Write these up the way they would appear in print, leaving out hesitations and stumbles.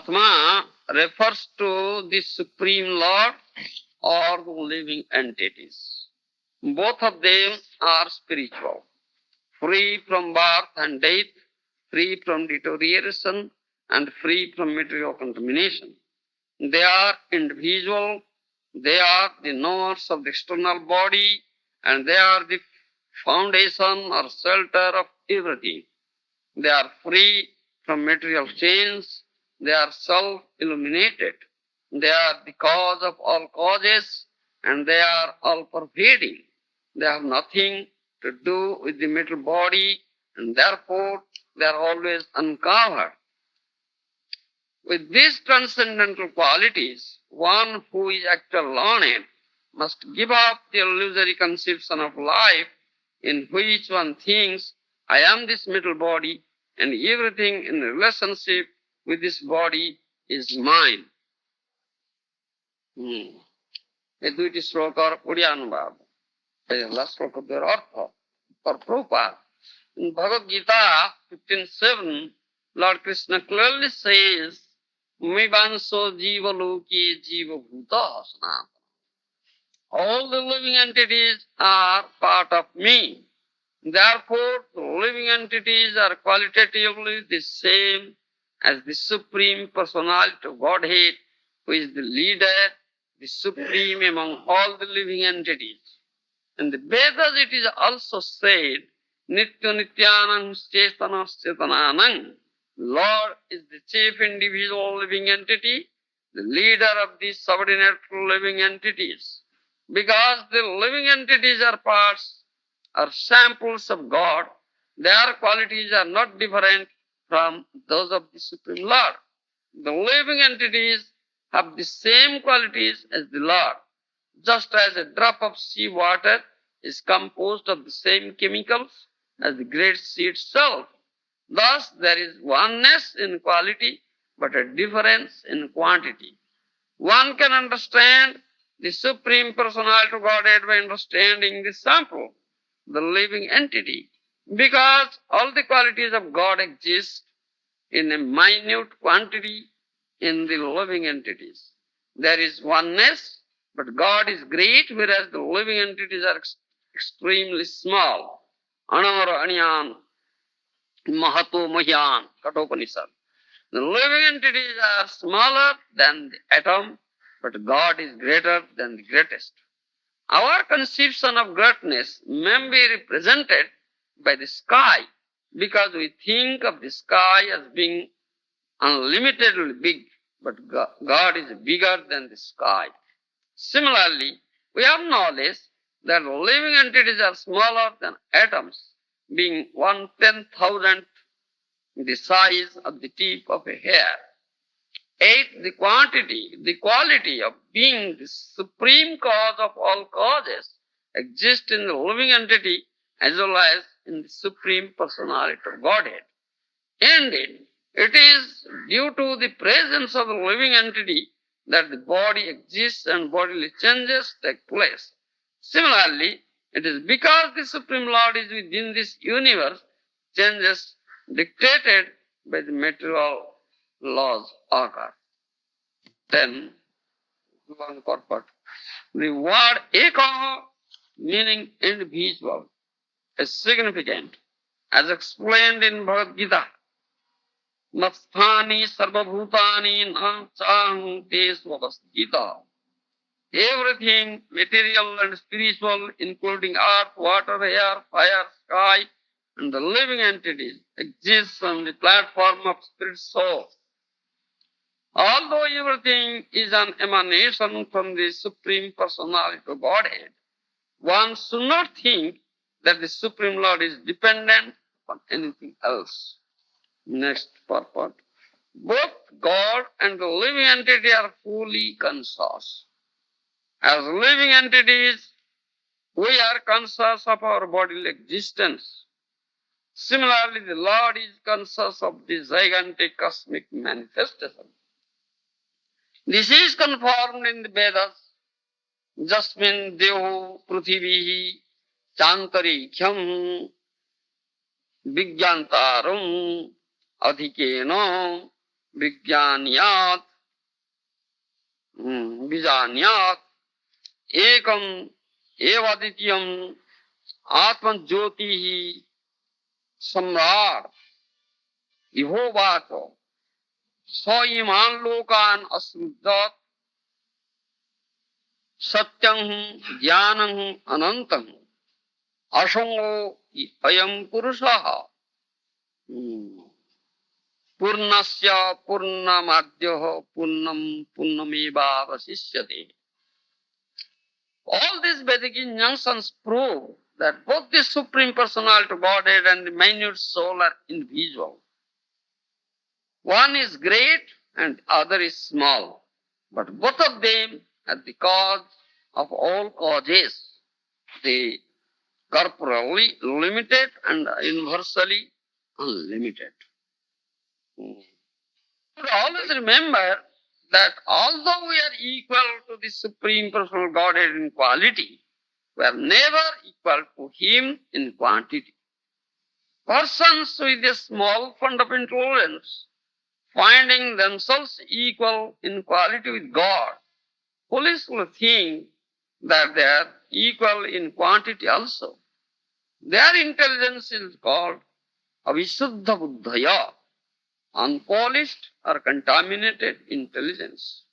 Atma refers to the Supreme Lord or the living entities. Both of them are spiritual, free from birth and death, free from deterioration, and free from material contamination. They are individual, they are the knowers of the external body, and they are the foundation or shelter of everything. They are free from material chains, they are self-illuminated, they are the cause of all causes, and they are all-pervading. They have nothing to do with the material body, and therefore they are always uncovered. With these transcendental qualities, one who is actually learned must give up the illusory conception of life in which one thinks, I am this material body and everything in relationship with this body is mine. এই দুইটি শ্লোকর ওড়িয়া অনুবাদ। এই হলো শ্লোকদের অর্থ। For Prabhupada, in Bhagavad Gita 15.7, Lord Krishna clearly says, Mivanso jiva loki jiva bhuta sanatana. All the living entities are part of me. Therefore, the living entities are qualitatively the same as the Supreme Personality of Godhead, who is the leader, the supreme among all the living entities. In the Vedas it is also said, Nitya Nityanam Chetanas Chetananam. Lord is the chief individual living entity, the leader of the subordinate living entities. Because the living entities are parts, are samples of God, their qualities are not different from those of the Supreme Lord. The living entities have the same qualities as the Lord. Just as a drop of sea water is composed of the same chemicals as the great sea itself. Thus, there is oneness in quality, but a difference in quantity. One can understand the Supreme Personality of Godhead by understanding the sample, the living entity, because all the qualities of God exist in a minute quantity in the living entities. There is oneness, but God is great, whereas the living entities are extremely small. Anara Anyan, Mahato Mahyan, Kathopanishad. The living entities are smaller than the atom, but God is greater than the greatest. Our conception of greatness may be represented by the sky, because we think of the sky as being unlimitedly big, but God is bigger than the sky. Similarly, we have knowledge that living entities are smaller than atoms, being 1/10,000th the size of the tip of a hair. 8. The quality of being the supreme cause of all causes exists in the living entity as well as in the Supreme Personality of Godhead. Indeed, it is due to the presence of the living entity that the body exists and bodily changes take place. Similarly, it is because the Supreme Lord is within this universe, changes dictated by the material laws occur. Then, one purport. The word eka, meaning individual, is significant, as explained in Bhagavad Gita. Masthani sarvabhutani nachaham tesvavastita. Everything material and spiritual, including earth, water, air, fire, sky, and the living entities, exists on the platform of spirit soul. Although everything is an emanation from the Supreme Personality of Godhead, one should not think that the Supreme Lord is dependent on anything else. Next purport. Both God and the living entity are fully conscious. As living entities, we are conscious of our bodily existence. Similarly, the Lord is conscious of the gigantic cosmic manifestation. This is confirmed in the Vedas. Jasmin Deho Pruthivihi Chantarikhyam Vigyantaram Adhikena Vijnanyat, Vijnanyat, Ekam, Evaditiyam, Atman Jyotihi, Samrat, Ihovato, Soiman Lokan Asrudat, Satyam, Jnanam, Anantam, Asango, Ayam Purushaha, Purnasya Purnamadhyaha Purnam Purnameva Vasishyate. All these Vedic injunctions prove that both the Supreme Personality Godhead and the minute soul are individual. One is great and other is small, but both of them are the cause of all causes. They corporally limited and universally unlimited. But always remember that although we are equal to the Supreme Personal Godhead in quality, we are never equal to Him in quantity. Persons with a small fund of intelligence, finding themselves equal in quality with God, foolishly think that they are equal in quantity also. Their intelligence is called avisuddha buddhaya, unpolished or contaminated intelligence.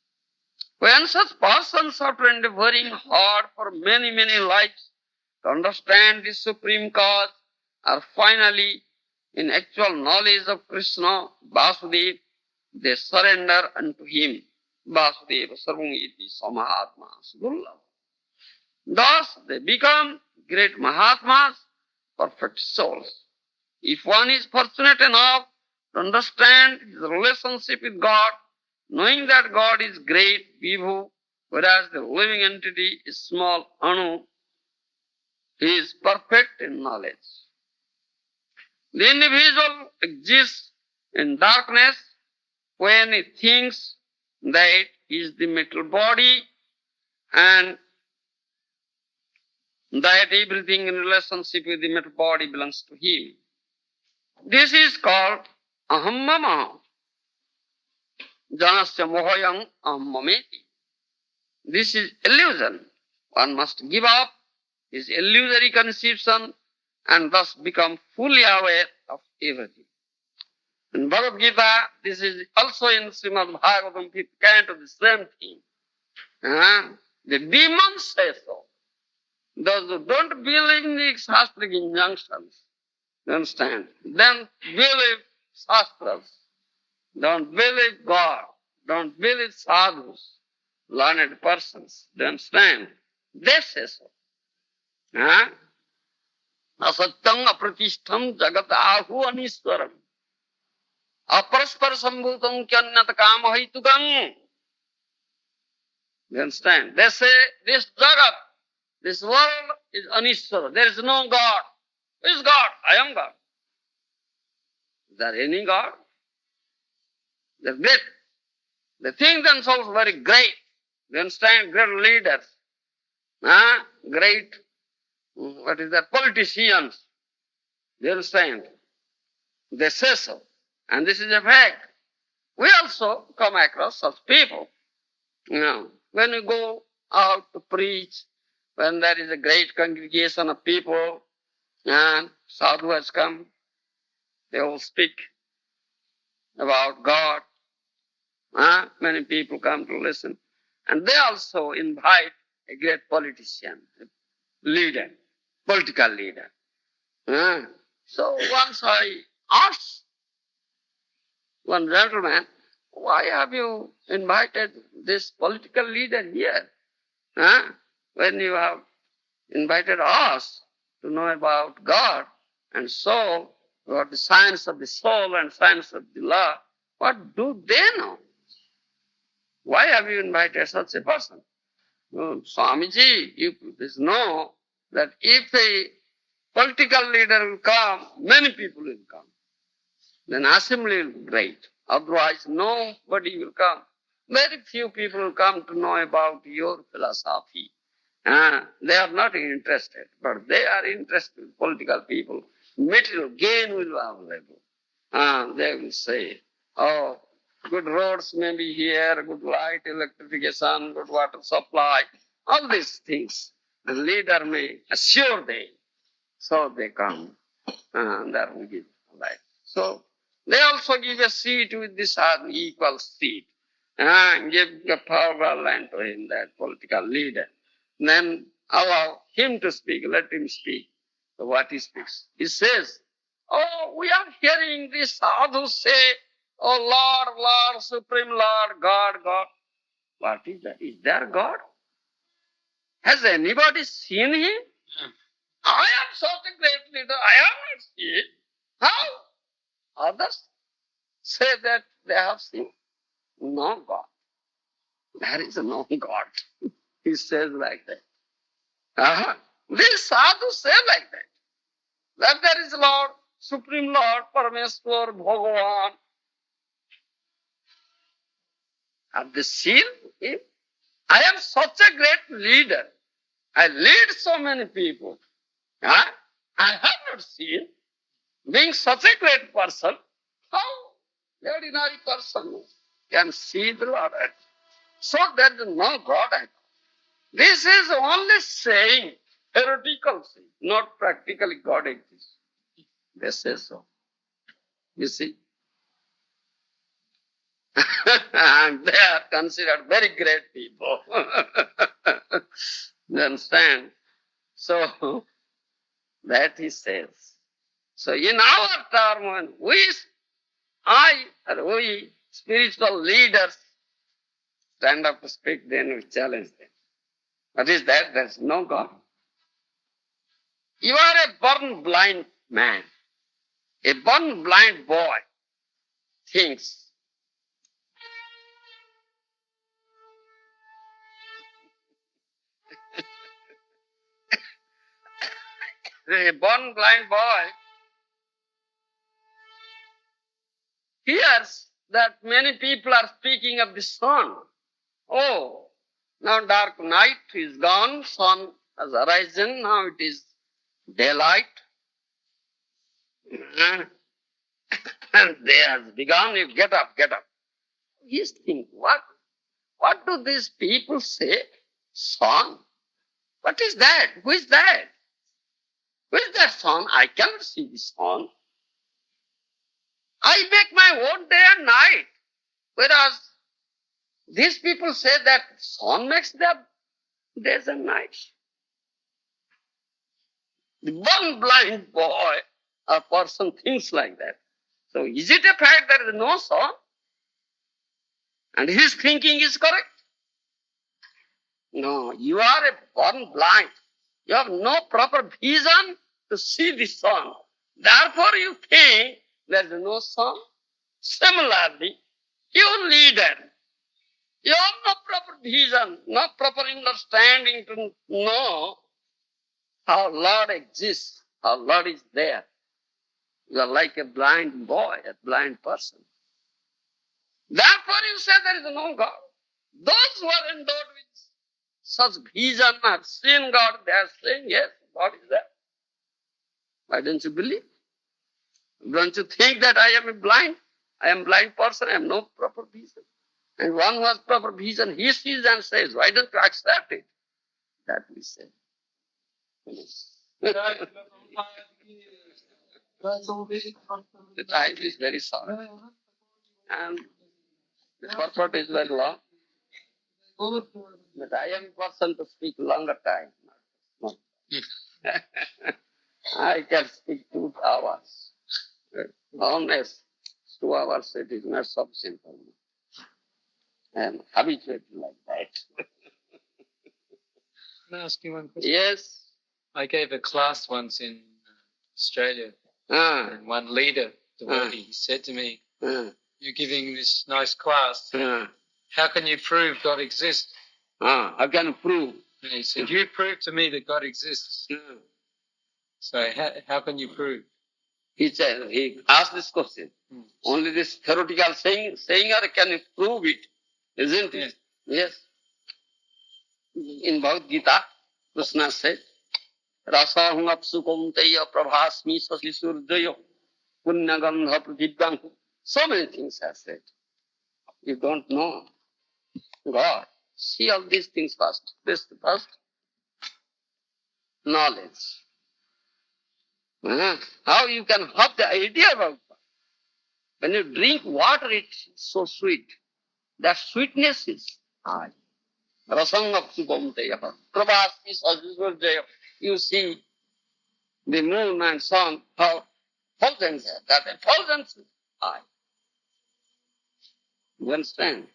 When such persons, after endeavoring hard for many, many lives to understand the supreme cause, are finally in actual knowledge of Krishna, Vasudeva, they surrender unto him. Vasudeva sarvam iti samahatma sudulla. Thus they become great Mahatmas, perfect souls. If one is fortunate enough to understand his relationship with God, knowing that God is great, Vibhu, whereas the living entity is small, Anu, he is perfect in knowledge. The individual exists in darkness when he thinks that he is the material body and that everything in relationship with the material body belongs to him. This is called aham mama, janasya mohayam aham mameti. This is illusion. One must give up his illusory conception and thus become fully aware of everything. In Bhagavad Gita, this is also in Srimad Bhagavatam 5th canto, the same thing. The demons say so. Those who don't believe in the Shastric injunctions, you understand, then believe Shastras, don't believe God, don't believe sadhus, learned persons, do you understand? They say so. Asatyam apratishtham jagat ahu aniswaram. Aparaspara sambhutam kyanyat kama haitukam. You understand? They say this jagat, this world is aniswara. There is no God. Who is God? I am God. Is there any God? They're great. They think themselves very great. You understand? Great leaders. Great, what is that? Politicians. You understand? They say so. And this is a fact. We also come across such people. When we go out to preach, when there is a great congregation of people, and sadhu has come, they will speak about God. Many people come to listen. And they also invite a great politician, a leader, political leader. So once I asked one gentleman, why have you invited this political leader here? When you have invited us to know about God and soul, about the science of the soul and science of the law, what do they know? Why have you invited such a person? Swamiji, you please know that if a political leader will come, many people will come. Then assembly will be great. Otherwise, nobody will come. Very few people will come to know about your philosophy. They are not interested, but they are interested in political people. Material gain will be available. They will say, oh, Good roads may be here, good light, electrification, good water supply, all these things. The leader may assure them. So they come and that will give light. So they also give a seat with this equal seat. Give the power land to him, that political leader. Then allow him to speak, let him speak. So what he speaks? He says, oh, we are hearing this sadhu say, oh Lord, Lord, Supreme Lord, God, God. What is that? Is there God? Has anybody seen him? I am such a great leader, I have not seen. How? Others say that they have seen. No God. There is no God. He says like that. These sadhus say like that. That there is Lord, Supreme Lord, Parameswar, Bhagavan. Have they seen him? I am such a great leader. I lead so many people. I have not seen. Being such a great person, how the ordinary person can see the Lord? So there is no God. This is only saying, theoretical saying, not practically God exists. They say so. You see? And they are considered very great people. You understand? So, that he says. So, in our term, when we spiritual leaders stand up to speak, then we challenge them. What is that? There is no God. You are a born blind man. A born blind boy thinks. A born blind boy hears that many people are speaking of the sun. Oh, now dark night is gone, sun has arisen, now it is daylight. And day has begun, you get up, get up. He's thinking, what do these people say? Sun? What is that? Who is that? Who is that sun? I cannot see the sun. I make my own day and night. Whereas these people say that sun makes their days and nights. The one blind boy or person thinks like that. So is it a fact there is no sun? And his thinking is correct? No, you are born blind. You have no proper vision to see the sun. Therefore you think there is no sun. Similarly, you leader, you have no proper vision, no proper understanding to know how Lord exists, how Lord is there. You are like a blind boy, a blind person. Therefore you say there is no God. Those who are endowed with such vision have seen God, they are saying, yes, God is there. Why don't you believe? Don't you think that I am a blind person, I have no proper vision? And one who has proper vision, he sees and says, why don't you accept it? That we say. The time is very short. And the purport is very long. But I am a person to speak longer time. No. I can speak 2 hours. Honest, 2 hours it is not sufficient for me. I am habituated like that. Can I ask you one question? Yes. I gave a class once in Australia, and one leader, devotee, he said to me, you're giving this nice class, how can you prove God exists? How can you prove? And he said, you prove to me that God exists. So how can you prove? He asked this question. Only this theoretical saying or can you prove it? Isn't it? Yes. In Bhagavad Gita, Krishna said, Rasahum apsu kaunteya prabhasmi sasi surjayo punyagandha pratibhyam. So many things are said. You don't know God. See all these things first. This is the first knowledge. How you can have the idea about God? When you drink water, it's so sweet. That sweetness is I. Rasangam Subhamteya. Prabhasti Sajusvarjaya. You see the moon and sun, how thousands are. That thousands is I. You understand?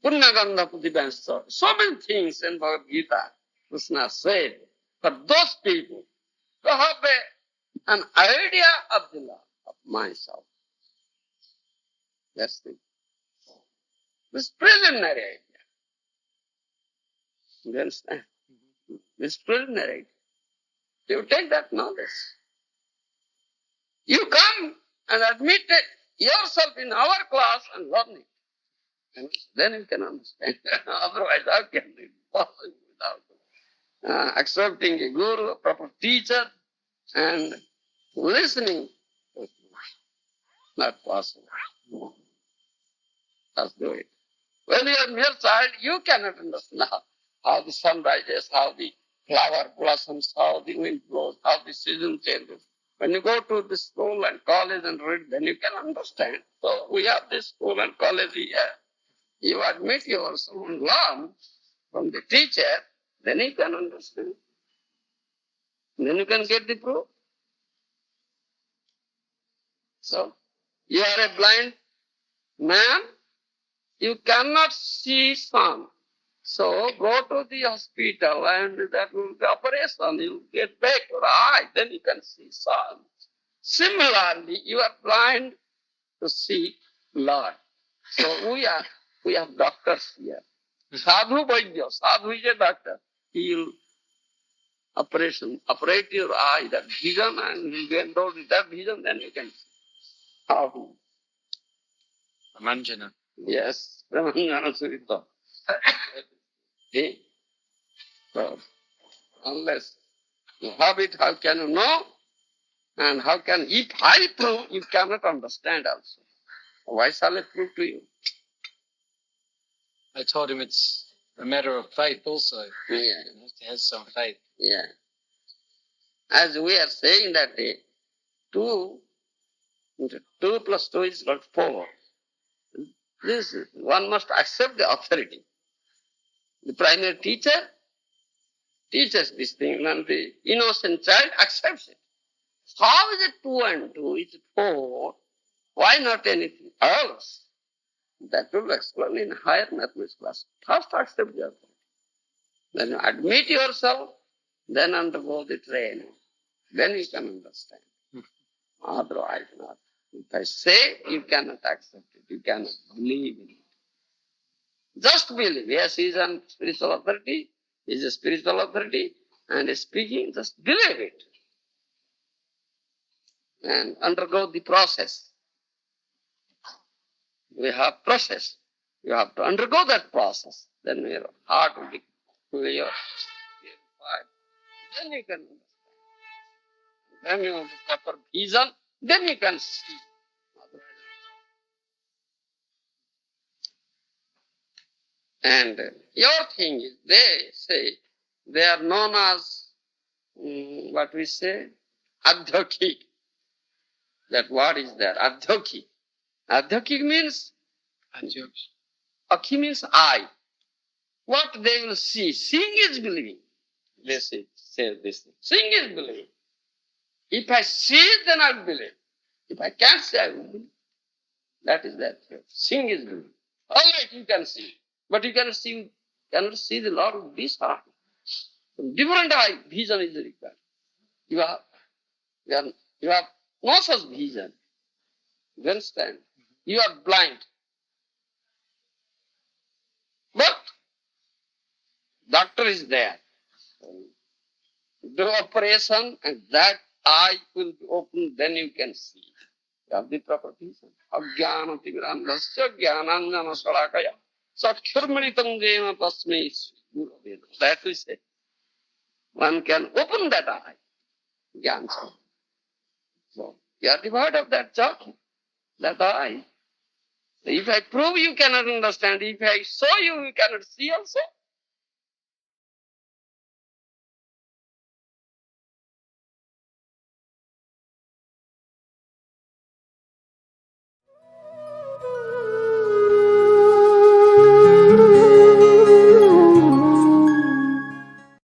Punnagandha Putibansa. So many things in Bhagavad Gita, Krishna said, for those people to have an idea of the love of myself. That's the this preliminary idea. You understand? This preliminary idea. You take that knowledge. You come and admit it yourself in our class and learn it. And then you can understand. Otherwise, how can it possible without accepting a guru, a proper teacher, and listening? Not possible. Just do it. When you are mere child, you cannot understand how the sun rises, how the flower blossoms, how the wind blows, how the season changes. When you go to the school and college and read, then you can understand. So we have this school and college here. You admit yourself and learn from the teacher, then you can understand. Then you can get the proof. So, you are a blind man, you cannot see sun. So, go to the hospital and that will be operation. You get back your eye, then you can see sun. Similarly, you are blind to see Lord. So, we have doctors here. Sadhu Vaidya, Sadhu is a doctor. He will operate your eye, that vision, and you get endowed with that vision, then you can see. How? Manjana. Yes, Brahmana Surita. So, unless you have it, how can you know? And how can, if I prove, you cannot understand also. Why shall I prove to you? I told him it's a matter of faith also. Yeah. You have to have some faith. Yeah. As we are saying that 2 plus 2 is not 4. This one must accept the authority. The primary teacher teaches this thing and the innocent child accepts it. How is it 2 and 2? Is it 4? Why not anything else? That will explain in higher mathematics class. First accept the authority. Then you admit yourself, then undergo the training. Then you can understand. Otherwise not. If I say, you cannot accept it. You cannot believe in it. Just believe. Yes, he is a spiritual authority. He is a spiritual authority. And is speaking, just believe it. And undergo the process. We have process. You have to undergo that process. Then your heart will be clear, purified. Then you can understand. Then you have the proper vision. Then you can see. And your thing is, they say, they are known as, what we say, adhyokik. That word is there, adhyokik. Adhyokik means, akhi means eye. What they will see, seeing is believing. They say this thing. Seeing is believing. If I see it, then I will believe. If I can't see, I will believe. That is that. Seeing is believing. All right, you can see. But you cannot see the Lord with this heart. Different eye, vision is required. You have no such vision. You understand? You are blind. But doctor is there. Do operation and that eye will be open, then you can see. You have the proper vision. Ajnana timirandhasya jnananjana salakaya sakhirmanitam jena tasmai gurave. That we say. One can open that eye. Jnana. So, you are devoid of that jhana, that eye. If I prove, you cannot understand. If I show you, you cannot see also.